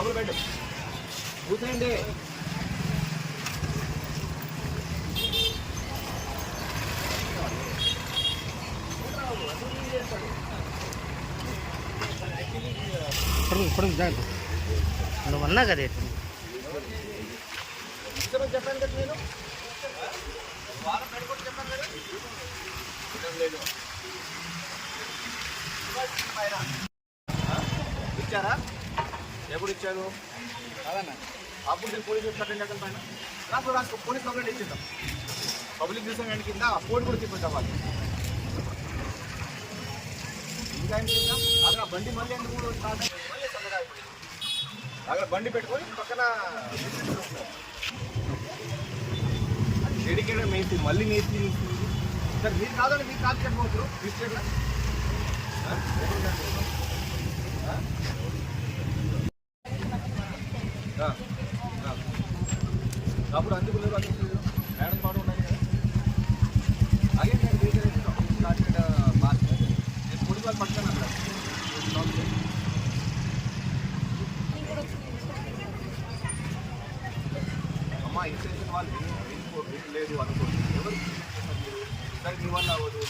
Double bed కూర్చోండి. ఇప్పుడు నువ్వు అన్నా కదా చెప్పాను కదా నేను వారం పెట్టుకోండి చెప్పాను కదా. లేదు ఇచ్చారా? ఎప్పుడు ఇచ్చారు? అప్పుడు నేను పోలీసు కట్టండి అక్కడ పైన రాసుకో పోలీస్ కంప్లైంట్ ఇచ్చేద్దాం. పబ్లిక్ న్యూసెన్స్ కింద ఫోన్ కూడా తీసుకొచ్చాం వాళ్ళు. ఇంకా ఏం చేద్దాం? అక్కడ బండి మళ్ళీ ఎందుకు స్టార్ట్ అయ్యి మళ్ళీ చల్లగా అయిపోయింది. అక్కడ బండి పెట్టుకొని పక్కన డెడికేటెడ్ మేస్త్రి మళ్ళీ మేస్త్రి సార్ మీరు కాదండి, మీరు కాదు చెప్పవచ్చు మిస్టేక్లా అప్పుడు అందుకు లేదు మేడం పాటు ఉన్నాయి కదా. అదే నేను స్టార్టెడ్ మార్చ్ నేను పోలీసు వాళ్ళు పట్టుకొని అక్కడ అమ్మా ఇన్స్టేషన్ వాళ్ళు లేదు అనుకోండి. ఎవరు సరే మీ వల్ల అవ్వదు.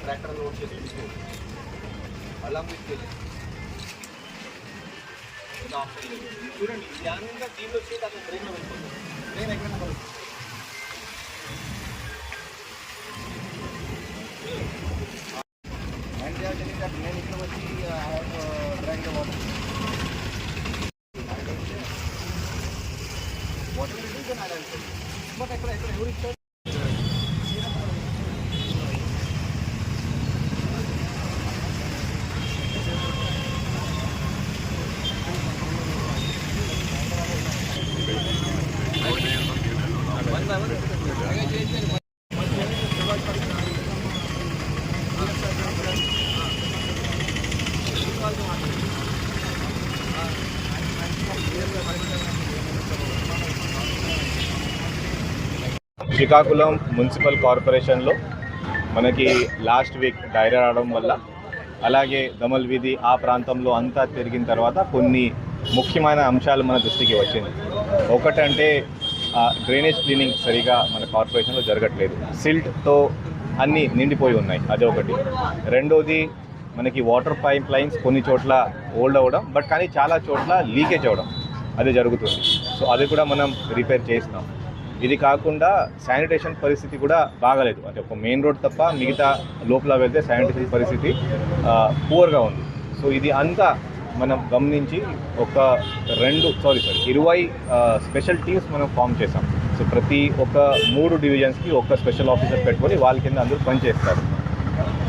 ట్రాక్టర్ లోడ్ చేసి తీసుకోవచ్చు. అలా తీసుకెళ్ళి ఆప్షన్ లేదు. చూడండి ధ్యానంగా టీంలో వచ్చేది అక్కడ ట్రైన్లో వెళ్ళిపోతుంది. ట్రైన్ ఎక్కడైనా కలుస్తుంది. అండ్ నేను ఇక్కడ వచ్చి డ్రాయింగ్ వాటర్ వాటర్ బట్ ఎక్కడ ఎవరు ఇస్తారు? శ్రీకాకుళం మున్సిపల్ కార్పొరేషన్లో మనకి లాస్ట్ వీక్ డైరియా రావడం వల్ల, అలాగే దమల్ వీధి ఆ ప్రాంతంలో అంతా తిరిగిన తర్వాత కొన్ని ముఖ్యమైన అంశాలు మన దృష్టికి వచ్చింది. ఒకటంటే డ్రైనేజ్ క్లీనింగ్ సరిగా మన కార్పొరేషన్లో జరగట్లేదు. సిల్ట్తో అన్నీ నిండిపోయి ఉన్నాయి, అదే ఒకటి. రెండోది మనకి వాటర్ పైప్ లైన్స్ కొన్ని చోట్ల ఓల్డ్ అవ్వడం, బట్ కానీ చాలా చోట్ల లీకేజ్ అవ్వడం అది జరుగుతుంది. సో అది కూడా మనం రిపేర్ చేస్తున్నాం. ఇది కాకుండా శానిటేషన్ పరిస్థితి కూడా బాగాలేదు. అంటే ఒక మెయిన్ రోడ్ తప్ప మిగతా లోపల వెళ్తే శానిటేషన్ పరిస్థితి పూర్గా ఉంది. సో ఇది అంతా మనం గమనించి ఒక 20 స్పెషల్ టీమ్స్ మనం ఫామ్ చేసాం. సో ప్రతి ఒక్క 3 డివిజన్స్కి ఒక స్పెషల్ ఆఫీసర్ పెట్టుకొని వాళ్ళ కింద అందరూ పనిచేస్తారు.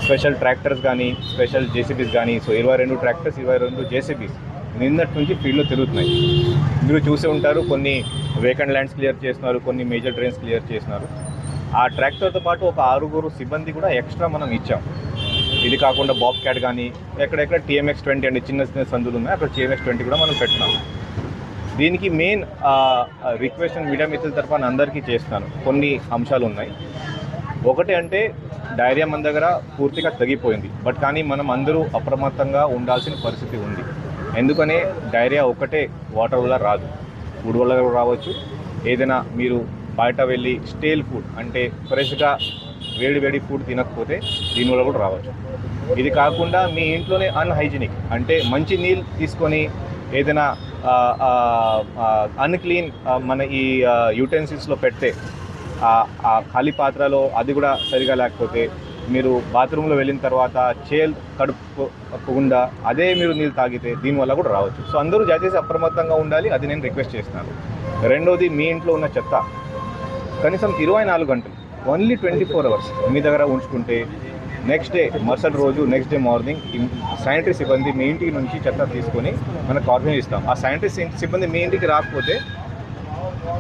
స్పెషల్ ట్రాక్టర్స్ కానీ, స్పెషల్ జేసీబీస్ కానీ. సో 22 ట్రాక్టర్స్, 22 జేసీబీస్ నిన్నటి నుంచి ఫీల్డ్లో తిరుగుతున్నాయి. మీరు చూసి ఉంటారు, కొన్ని వేకెంట్ ల్యాండ్స్ క్లియర్ చేస్తున్నారు, కొన్ని మేజర్ డ్రైన్స్ క్లియర్ చేస్తున్నారు. ఆ ట్రాక్టర్తో పాటు ఒక 6 సిబ్బంది కూడా ఎక్స్ట్రా మనం ఇచ్చాం. ఇది కాకుండా బాబ్ క్యాట్ కానీ ఎక్కడెక్కడ TMX-20 అండి, చిన్న చిన్న సందులు ఉన్నాయి, అక్కడ TMX-20 కూడా మనం పెట్టినాం. దీనికి మెయిన్ రిక్వెస్ట్ మీడియా మిత్రుల తరఫున అందరికీ చేస్తున్నాను. కొన్ని అంశాలు ఉన్నాయి. ఒకటి అంటే డైరియా మన దగ్గర పూర్తిగా తగ్గిపోయింది, బట్ కానీ మనం అందరూ అప్రమత్తంగా ఉండాల్సిన పరిస్థితి ఉంది. ఎందుకనే డైరియా ఒకటే వాటర్ వల్ల రాదు, ఫుడ్ వల్ల రావచ్చు. ఏదైనా మీరు బయట వెళ్ళి స్టేల్ ఫుడ్ అంటే ఫ్రెష్గా వేడి ఫుడ్ తినకపోతే దీనివల్ల కూడా రావచ్చు. ఇది కాకుండా మీ ఇంట్లోనే అన్హైజీనిక్ అంటే మంచి నీళ్ళు తీసుకొని ఏదైనా అన్క్లీన్ మన ఈ యూటెన్సిల్స్లో పెడితే ఆ ఖాళీ పాత్రలో అది కూడా సరిగా లేకపోతే, మీరు బాత్రూంలో వెళ్ళిన తర్వాత కడుపుకుండా అదే మీరు నీళ్ళు తాగితే దీనివల్ల కూడా రావచ్చు. సో అందరూ దయచేసి అప్రమత్తంగా ఉండాలి, అది నేను రిక్వెస్ట్ చేస్తున్నాను. రెండోది, మీ ఇంట్లో ఉన్న చెత్త కనీసం 24 గంటలు, ఓన్లీ 24 అవర్స్ మీ దగ్గర ఉంచుకుంటే నెక్స్ట్ డే మరుసటి రోజు నెక్స్ట్ డే మార్నింగ్ శానిటరీ సిబ్బంది మీ ఇంటికి నుంచి చెత్త తీసుకొని మన కార్పొరేషన్ ఇస్తాం. ఆ శానిటరీ సిబ్బంది మీ ఇంటికి రాకపోతే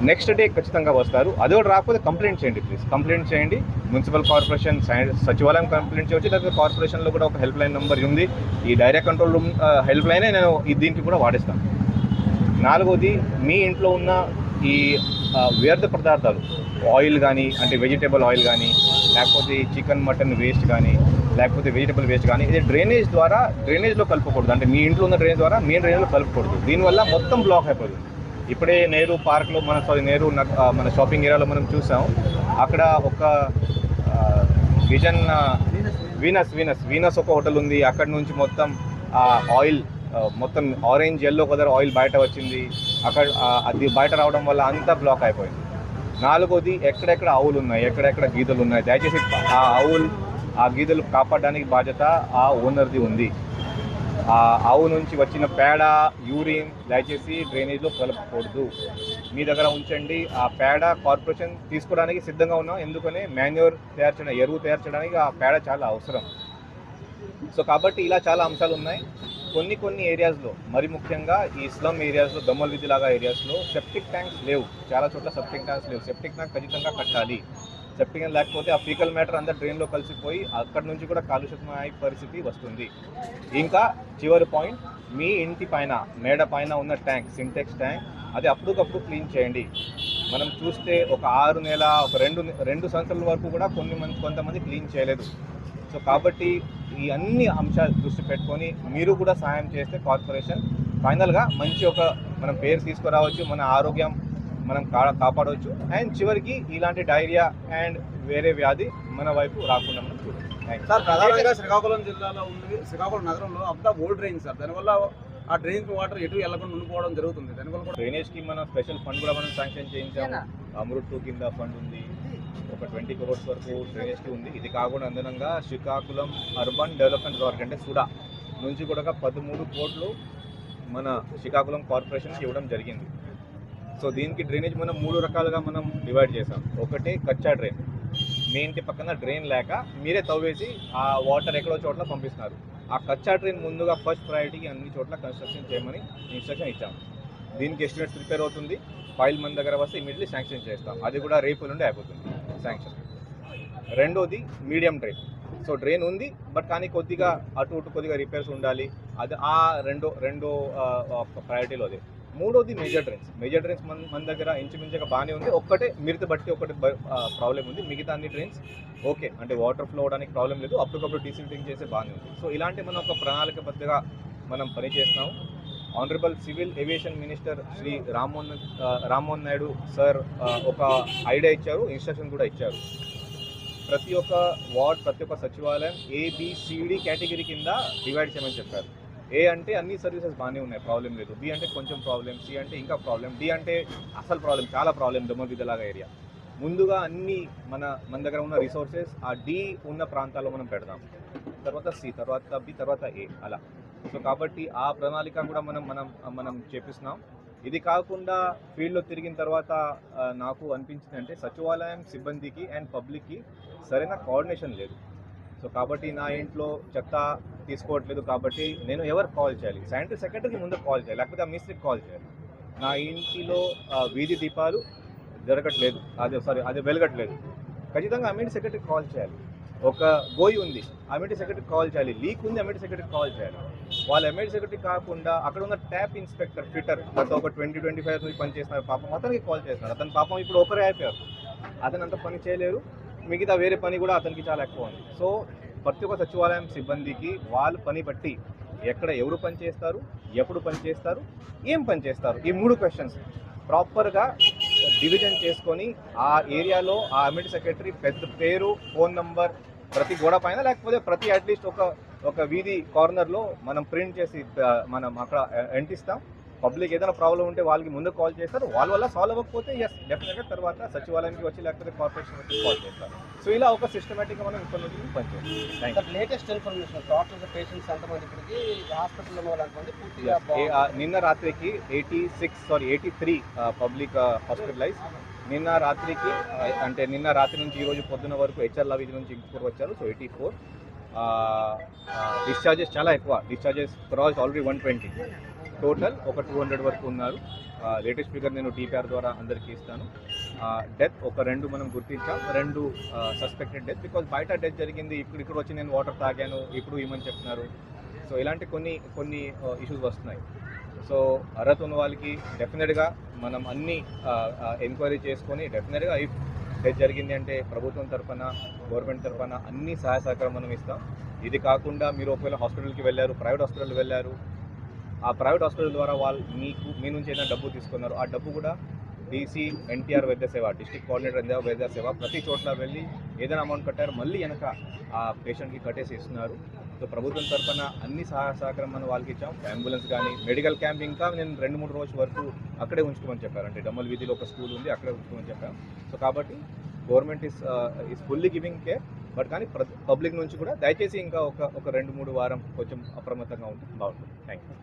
నెక్స్ట్ డే ఖచ్చితంగా వస్తారు. అది కూడా రాకపోతే కంప్లైంట్ చేయండి ప్లీజ్, కంప్లైంట్ చేయండి. మున్సిపల్ కార్పొరేషన్ సచివాలయం కంప్లైంట్ చేయవచ్చు, లేకపోతే కార్పొరేషన్లో కూడా ఒక హెల్ప్ లైన్ నెంబర్ ఉంది. ఈ డైరెక్ట్ కంట్రోల్ రూమ్ హెల్ప్ లైనే నేను దీనికి కూడా వాడిస్తాను. 4వది, మీ ఇంట్లో ఉన్న ఈ వ్యర్థ పదార్థాలు, ఆయిల్ కానీ అంటే వెజిటేబుల్ ఆయిల్ కానీ, లేకపోతే చికెన్ మటన్ వేస్ట్ కానీ, లేకపోతే వెజిటబుల్ వేస్ట్ కానీ, ఇది డ్రైనేజ్లో కలపకూడదు. అంటే మీ ఇంట్లో ఉన్న డ్రైనేజ్ ద్వారా మెయిన్ డ్రైనేజ్లో కలపకూడదు. దీనివల్ల మొత్తం బ్లాక్ అయిపోతుంది. ఇప్పుడే నెహ్రూ పార్క్లో మన షాపింగ్ ఏరియాలో మనం చూసాం. అక్కడ ఒక వీనస్ ఒక హోటల్ ఉంది. అక్కడ నుంచి మొత్తం ఆయిల్ మొత్తం ఆరెంజ్ ఎల్లో కలర్ ఆయిల్ బయట వచ్చింది. అక్కడ అది బయట రావడం వల్ల అంతా బ్లాక్ అయిపోయింది. 4వది, ఎక్కడెక్కడ ఆవులు ఉన్నాయి, ఎక్కడెక్కడ గీదలు ఉన్నాయి, దయచేసి ఆ గీదలు కాపాడడానికి బాధ్యత ఆ ఓనర్ది ఉంది. ఆ ఆవు నుంచి వచ్చిన పేడ, యూరిన్ దయచేసి డ్రైనేజ్లో కలపకూడదు. మీ దగ్గర ఉంచండి. ఆ పేడ కార్పొరేషన్ తీసుకోవడానికి సిద్ధంగా ఉన్నాం. ఎందుకని మాన్యూర్ ఎరువు తయారు చేయడానికి ఆ పేడ చాలా అవసరం. సో కాబట్టి ఇలా చాలా అంశాలు ఉన్నాయి. కొన్ని ఏరియాస్లో, మరి ముఖ్యంగా ఈ స్లమ్ ఏరియాస్లో, దమ్మల్ విధి లాగా ఏరియాస్లో సెప్టిక్ ట్యాంక్స్ లేవు. చాలా చోట్ల సెప్టిక్ ట్యాంక్స్ లేవు. సెప్టిక్ ట్యాంక్ ఖచ్చితంగా కట్టాలి. సెప్టిక్ ట్యాంక్ లేకపోతే ఆ ఫీకల్ మ్యాటర్ అంతా డ్రైన్లో కలిసిపోయి అక్కడి నుంచి కూడా కాలుష్యమయ్యే పరిస్థితి వస్తుంది. ఇంకా చివరి పాయింట్, మీ ఇంటి పైన మేడ పైన ఉన్న ట్యాంక్, సింటెక్స్ ట్యాంక్, అది అప్పటికప్పుడు క్లీన్ చేయండి. మనం చూస్తే ఒక 6 నెలల, ఒక 2 సంవత్సరాల వరకు కూడా కొంతమంది క్లీన్ చేయలేదు. సో కాబట్టి ఈ అన్ని అంశాలు దృష్టి పెట్టుకొని మీరు కూడా సహాయం చేస్తే కార్పొరేషన్ ఫైనల్గా మంచి మనం పేరు తీసుకురావచ్చు, మన ఆరోగ్యం మనం కాపాడవచ్చు. అండ్ చివరికి ఇలాంటి డైరియా అండ్ వేరే వ్యాధి మన వైపు రాకుండా మనం చూడాలి. సార్, ప్రధానంగా శ్రీకాకుళం జిల్లాలో ఉంది, శ్రీకాకుళం నగరంలో అంతా ఓల్డ్ డ్రైన్ సార్. దానివల్ల ఆ డ్రైన్స్ వాటర్ ఎటు వెళ్ళకుండా ఉండిపోవడం జరుగుతుంది. దానివల్ల కూడా డ్రైనేజ్కి మనం స్పెషల్ ఫండ్ కూడా మనం శాంక్షన్ చేయించాము. అమృత్ 2 కింద ఫండ్ ఉంది. ఒక 20 crores వరకు డ్రైనేజ్కి ఉంది. ఇది కాకుండా అదనంగా శ్రీకాకుళం అర్బన్ డెవలప్మెంట్ అథారిటీ అంటే సుడా నుంచి కూడా 13 కోట్లు మన శ్రీకాకుళం కార్పొరేషన్కి ఇవ్వడం జరిగింది. సో దీనికి డ్రైనేజ్ మనం 3 రకాలుగా మనం డివైడ్ చేసాం. ఒకటి కచ్చా డ్రైన్, మీ ఇంటి పక్కన డ్రైన్ లేక మీరే తవ్వేసి ఆ వాటర్ ఎక్కడో చోట్ల పంపిస్తున్నారు. ఆ కచ్చా డ్రైన్ ముందుగా ఫస్ట్ ప్రయారిటీకి అన్ని చోట్ల కన్స్ట్రక్షన్ చేయమని ఇన్స్ట్రక్షన్ ఇచ్చాము. దీనికి ఎస్టిమేట్స్ ప్రిపేర్ అవుతుంది. ఫైల్ మన దగ్గర వస్తే ఇమీడియట్లీ శాంక్షన్ చేస్తాం. అది కూడా రేపు నుండి అయిపోతుంది శాంక్షన్. 2వది మీడియం డ్రైన్. సో డ్రైన్ ఉంది బట్ కానీ కొద్దిగా అటు కొద్దిగా రిపేర్స్ ఉండాలి. అది ఆ రెండో ప్రయారిటీలో అదే. 3వది మేజర్ డ్రైన్స్. మన దగ్గర ఇంచుమించుగా బాగానే ఉంది. ఒక్కటే మిరిత బట్టి ఒకటి ప్రాబ్లం ఉంది. మిగతా అన్ని డ్రైన్స్ ఓకే, అంటే వాటర్ ఫ్లో అవడానికి ప్రాబ్లం లేదు. అప్పటికప్పుడు డీసిల్టింగ్ చేస్తే బాగానే ఉంది. సో ఇలాంటి మనం ఒక ప్రణాళికబద్ధంగా మనం పనిచేస్తున్నాం. Honourable civil aviation minister Shri Rammohan Naidu sir ఒక ఐడియా ఇచ్చారు, ఇన్స్ట్రక్షన్ కూడా ఇచ్చారు. ప్రతి ఒక్క వార్డ్, ప్రతి ఒక్క సచివాలయం ABCD కేటగిరీ కింద డివైడ్ చేయమని చెప్పారు. ఏ అంటే అన్ని సర్వీసెస్ బాగానే ఉన్నాయి, ప్రాబ్లం లేదు. B అంటే కొంచెం ప్రాబ్లం, C అంటే ఇంకా ప్రాబ్లం, D అంటే అసలు ప్రాబ్లం, చాలా ప్రాబ్లం దమ్మగిద్దలాగా ఏరియా. ముందుగా అన్ని మన దగ్గర ఉన్న రిసోర్సెస్ ఆ D ఉన్న ప్రాంతాల్లో మనం పెడదాం. తర్వాత C, తర్వాత B, తర్వాత A అలా. సో కాబట్టి ఆ ప్రణాళిక కూడా మనం చేపిస్తున్నాం. ఇది కాకుండా ఫీల్డ్లో తిరిగిన తర్వాత నాకు అనిపించింది అంటే సచివాలయం సిబ్బందికి అండ్ పబ్లిక్కి సరైన కోఆర్డినేషన్ లేదు. సో కాబట్టి నా ఇంట్లో చెత్త తీసుకోవట్లేదు కాబట్టి నేను ఎవరు కాల్ చేయాలి? శానిటరీ సెక్రటరీకి ముందు కాల్ చేయాలి, లేకపోతే ఆ మిస్త్రికి కాల్ చేయాలి. నా ఇంటిలో వీధి దీపాలు జరగట్లేదు, అది వెలగట్లేదు, ఖచ్చితంగా అమ్యూనిటీ సెక్రటరీకి కాల్ చేయాలి. ఒక గోయి ఉంది, అమ్యూనిటీ సెక్రటరీకి కాల్ చేయాలి. లీక్ ఉంది, అమ్యూనిటీ సెక్రటరీకి కాల్ చేయాలి. వాళ్ళ అమ్యూనిటీ సెక్రటరీ కాకుండా అక్కడ ఉన్న ట్యాప్ ఇన్స్పెక్టర్ ఫిటర్ గత ఒక 20-25 నుంచి పనిచేస్తున్నారు, పాపం అతనికి కాల్ చేస్తున్నారు. అతని పాపం ఇప్పుడు ఒకరే అయిపోయారు, అతను అంత పని చేయలేరు, మిగతా వేరే పని కూడా అతనికి చాలా ఎక్కువ ఉంది. సో ప్రతి ఒక్క సచివాలయం సిబ్బందికి వాళ్ళ పని బట్టి ఎక్కడ ఎవరు పని చేస్తారు, ఎప్పుడు పని చేస్తారు, ఏం పని చేస్తారు, ఈ 3 క్వశ్చన్స్ ప్రాపర్గా డివిజన్ చేసుకొని ఆ ఏరియాలో ఆ అమ్యూనిటీ సెక్రటరీ పేరు, ఫోన్ నంబర్ ప్రతి గోడ పైన, లేకపోతే ప్రతి అట్లీస్ట్ ఒక వీధి కార్నర్లో మనం ప్రింట్ చేసి మనం అక్కడ అంటిస్తాం. పబ్లిక్ ఏదైనా ప్రాబ్లం ఉంటే వాళ్ళకి ముందు కాల్ చేస్తారు, వాళ్ళ వల్ల సాల్వ్ అవ్వకపోతే డెఫినెట్గా తర్వాత సచివాలయానికి వచ్చి లేకపోతే కార్పొరేషన్ వచ్చి కాల్ చేస్తారు. సో ఇలా ఒక సిస్టమేటిక్గా మనం ఇన్ఫర్మేషన్ పనిచేస్తాం. లేటెస్ట్ ఇన్ఫర్మేషన్ టోటల్గా పేషెంట్స్ ఎంతమంది ఇక్కడికి హాస్పిటల్లో వాళ్ళంతమంది పూర్తిగా నిన్న రాత్రికి 83 పబ్లిక్ హాస్పిటలైజ్. నిన్న రాత్రి నుంచి ఈరోజు పొద్దున వరకు హెచ్ఆర్ వీధి నుంచి ఇంకొకరు వచ్చారు. సో 84 డిశ్చార్జెస్ చాలా ఎక్కువ. Discharges cross already 120. టోటల్ ఒక 200 వరకు ఉన్నారు. లేటెస్ట్ ఫిగర్ నేను టీపీఆర్ ద్వారా అందరికీ ఇస్తాను. డెత్ ఒక 2 మనం గుర్తించాం, 2 సస్పెక్టెడ్ డెత్. బికాజ్ బయట డెత్ జరిగింది, ఇక్కడ వచ్చి నేను వాటర్ తాగాను ఇప్పుడు ఏమని చెప్తున్నారు. సో ఇలాంటి కొన్ని ఇష్యూస్ వస్తున్నాయి. సో అర్హత ఉన్న వాళ్ళకి డెఫినెట్గా మనం అన్ని ఎంక్వైరీ చేసుకొని డెఫినెట్గా ఇఫ్ డెత్ జరిగింది అంటే ప్రభుత్వం తరఫున గవర్నమెంట్ తరఫున అన్ని సహాయ సహకారం మనం ఇస్తాం. ఇది కాకుండా మీరు ఒకవేళ హాస్పిటల్కి వెళ్ళారు, ప్రైవేట్ హాస్పిటల్ వెళ్ళారు, ఆ ప్రైవేట్ హాస్పిటల్ ద్వారా వాళ్ళు మీ నుంచి ఏదైనా డబ్బు తీసుకున్నారు, ఆ డబ్బు కూడా డీసీ ఎన్టీఆర్ వైద్య సేవ, డిస్ట్రిక్ట్ కోఆర్డినేటర్ వైద్య సేవ ప్రతి చోట్ల వెళ్ళి ఏదైనా అమౌంట్ కట్టారు మళ్ళీ వెనక ఆ పేషెంట్కి కట్టేసి ఇస్తున్నారు. సో ప్రభుత్వం తరఫున అన్ని సహాయ సహకారం మనం వాళ్ళకి ఇచ్చాం. అంబులెన్స్ కానీ మెడికల్ క్యాంప్ ఇంకా నేను 2-3 రోజుల వరకు అక్కడే ఉంచుకోమని చెప్పారు. అంటే డమ్మల్ వీధిలో ఒక స్కూల్ ఉంది, అక్కడే ఉంచుకోమని చెప్పాం. సో కాబట్టి government is fully giving care. But కానీ పబ్లిక్ నుంచి కూడా దయచేసి ఇంకా ఒక 2-3 వారం కొంచెం అప్రమత్తంగా ఉంటే బాగుంటుంది. Thank you.